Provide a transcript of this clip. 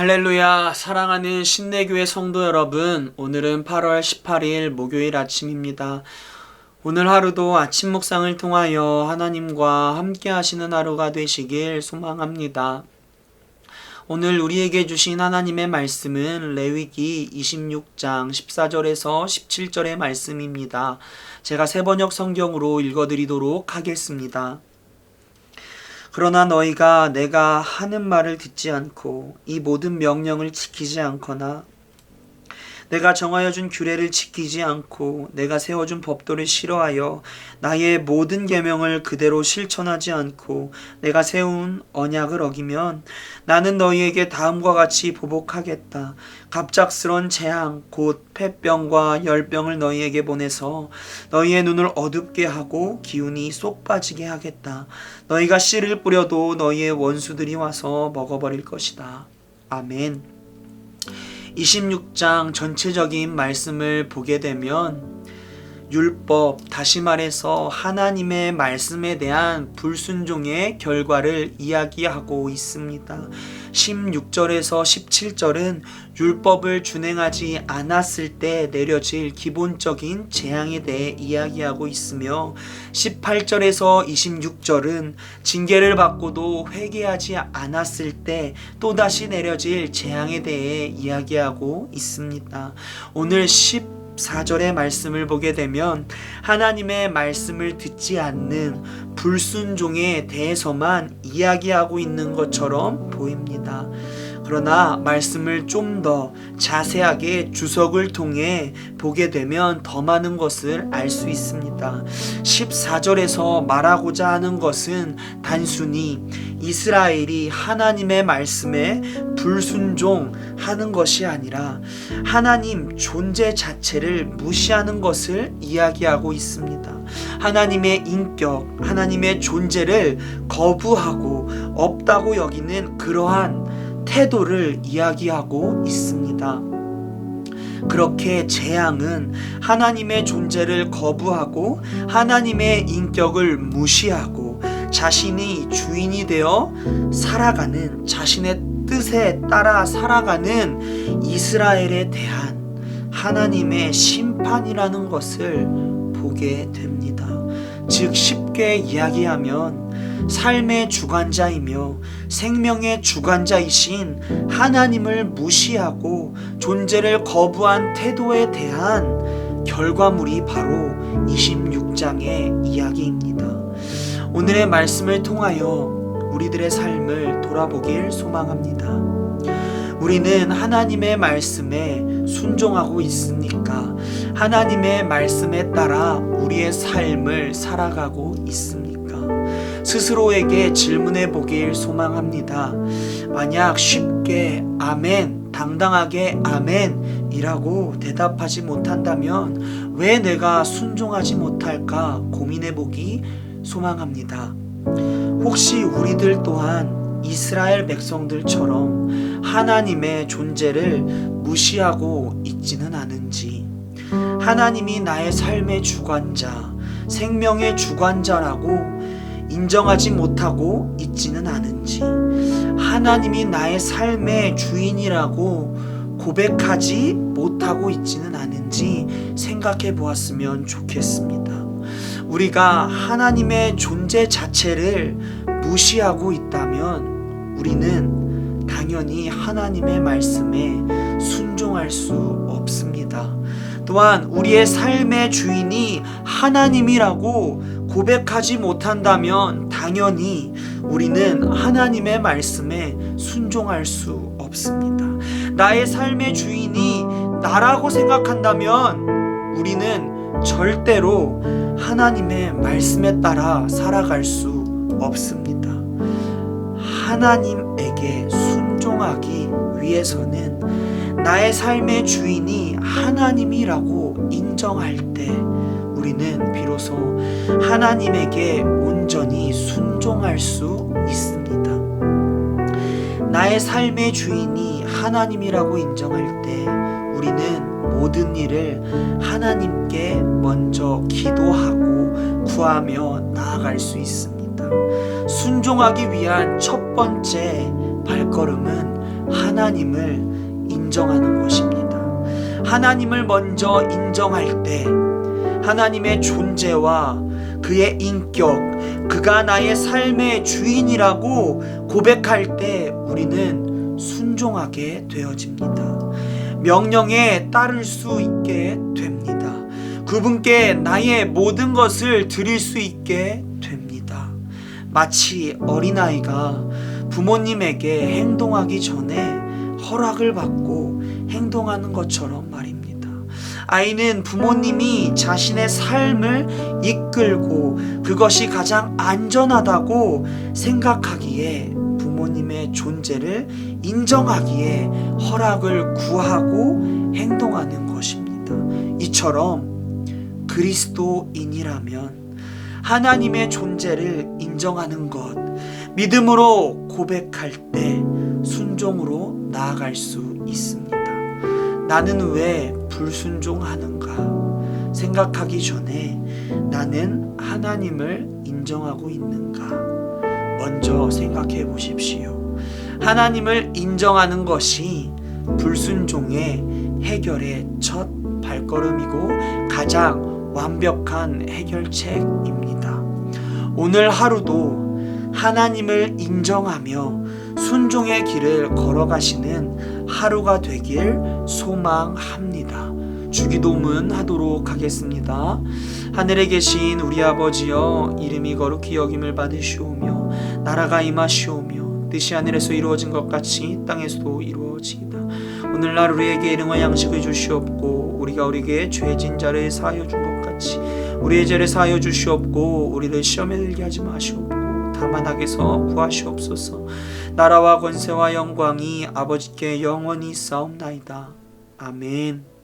할렐루야. 사랑하는 신내교회 성도 여러분, 오늘은 8월 18일 목요일 아침입니다. 오늘 하루도 아침 묵상을 통하여 하나님과 함께 하시는 하루가 되시길 소망합니다. 오늘 우리에게 주신 하나님의 말씀은 레위기 26장 14절에서 17절의 말씀입니다. 제가 새번역 성경으로 읽어드리도록 하겠습니다. 그러나 너희가 내가 하는 말을 듣지 않고 이 모든 명령을 지키지 않거나 내가 정하여 준 규례를 지키지 않고 내가 세워준 법도를 싫어하여 나의 모든 계명을 그대로 실천하지 않고 내가 세운 언약을 어기면 나는 너희에게 다음과 같이 보복하겠다. 갑작스런 재앙 곧 폐병과 열병을 너희에게 보내서 너희의 눈을 어둡게 하고 기운이 쏙 빠지게 하겠다. 너희가 씨를 뿌려도 너희의 원수들이 와서 먹어버릴 것이다. 아멘. 26장 전체적인 말씀을 보게 되면 율법, 다시 말해서 하나님의 말씀에 대한 불순종의 결과를 이야기하고 있습니다. 16절에서 17절은 율법을 준행하지 않았을 때 내려질 기본적인 재앙에 대해 이야기하고 있으며 18절에서 26절은 징계를 받고도 회개하지 않았을 때 또다시 내려질 재앙에 대해 이야기하고 있습니다. 오늘 14절의 말씀을 보게 되면 하나님의 말씀을 듣지 않는 불순종에 대해서만 이야기하고 있는 것처럼 보입니다. 그러나 말씀을 좀 더 자세하게 주석을 통해 보게 되면 더 많은 것을 알 수 있습니다. 14절에서 말하고자 하는 것은 단순히 이스라엘이 하나님의 말씀에 불순종하는 것이 아니라 하나님 존재 자체를 무시하는 것을 이야기하고 있습니다. 하나님의 인격, 하나님의 존재를 거부하고 없다고 여기는 그러한 태도를 이야기하고 있습니다. 그렇게 재앙은 하나님의 존재를 거부하고 하나님의 인격을 무시하고 자신이 주인이 되어 살아가는, 자신의 뜻에 따라 살아가는 이스라엘에 대한 하나님의 심판이라는 것을 보게 됩니다. 즉 쉽게 이야기하면 삶의 주관자이며 생명의 주관자이신 하나님을 무시하고 존재를 거부한 태도에 대한 결과물이 바로 26장의 이야기입니다. 오늘의 말씀을 통하여 우리들의 삶을 돌아보길 소망합니다. 우리는 하나님의 말씀에 순종하고 있습니까? 하나님의 말씀에 따라 우리의 삶을 살아가고 있습니까? 스스로에게 질문해 보길 소망합니다. 만약 쉽게 아멘, 당당하게 아멘이라고 대답하지 못한다면 왜 내가 순종하지 못할까 고민해 보기 소망합니다. 혹시 우리들 또한 이스라엘 백성들처럼 하나님의 존재를 무시하고 있지는 않은지, 하나님이 나의 삶의 주관자, 생명의 주관자라고 인정하지 못하고 있지는 않은지, 하나님이 나의 삶의 주인이라고 고백하지 못하고 있지는 않은지 생각해 보았으면 좋겠습니다. 우리가 하나님의 존재 자체를 무시하고 있다면 우리는 당연히 하나님의 말씀에 순종할 수 없습니다. 또한 우리의 삶의 주인이 하나님이라고 고백하지 못한다면 당연히 우리는 하나님의 말씀에 순종할 수 없습니다. 나의 삶의 주인이 나라고 생각한다면 우리는 절대로 하나님의 말씀에 따라 살아갈 수 없습니다. 하나님에게 순종하기 위해서는 나의 삶의 주인이 하나님이라고 인정할 때 우리는 비로소 하나님에게 온전히 순종할 수 있습니다. 나의 삶의 주인이 하나님이라고 인정할 때 우리는 모든 일을 하나님께 먼저 기도하고 구하며 나아갈 수 있습니다. 순종하기 위한 첫 번째 발걸음은 하나님을 인정하는 것입니다. 하나님을 먼저 인정할 때 하나님의 존재와 그의 인격, 그가 나의 삶의 주인이라고 고백할 때 우리는 순종하게 되어집니다. 명령에 따를 수 있게 됩니다. 그분께 나의 모든 것을 드릴 수 있게 됩니다. 마치 어린아이가 부모님에게 행동하기 전에 허락을 받고 행동하는 것처럼 말입니다. 아이는 부모님이 자신의 삶을 이끌고 그것이 가장 안전하다고 생각하기에 부모님의 존재를 인정하기에 허락을 구하고 행동하는 것입니다. 이처럼 그리스도인이라면 하나님의 존재를 인정하는 것, 믿음으로 고백할 때 순종으로 나아갈 수 있습니다. 나는 왜 불순종하는가 생각하기 전에 나는 하나님을 인정하고 있는가 먼저 생각해 보십시오. 하나님을 인정하는 것이 불순종의 해결의 첫 발걸음이고 가장 완벽한 해결책입니다. 오늘 하루도 하나님을 인정하며 순종의 길을 걸어가시는 하루가 되길 소망합니다. 주기도문 하도록 하겠습니다. 하늘에 계신 우리 아버지여, 이름이 거룩히 여김을 받으시오며 나라가 임하시오며 뜻이 하늘에서 이루어진 것 같이 땅에서도 이루어지이다. 오늘날 우리에게 일용할 양식을 주시옵고 우리가 우리에게 죄진 자를 사하여 준 것 같이 우리의 죄를 사하여 주시옵고 우리를 시험에 들게 하지 마시옵고 다만 악에서 구하시옵소서. 나라와 권세와 영광이 아버지께 영원히 있사옵나이다. 아멘.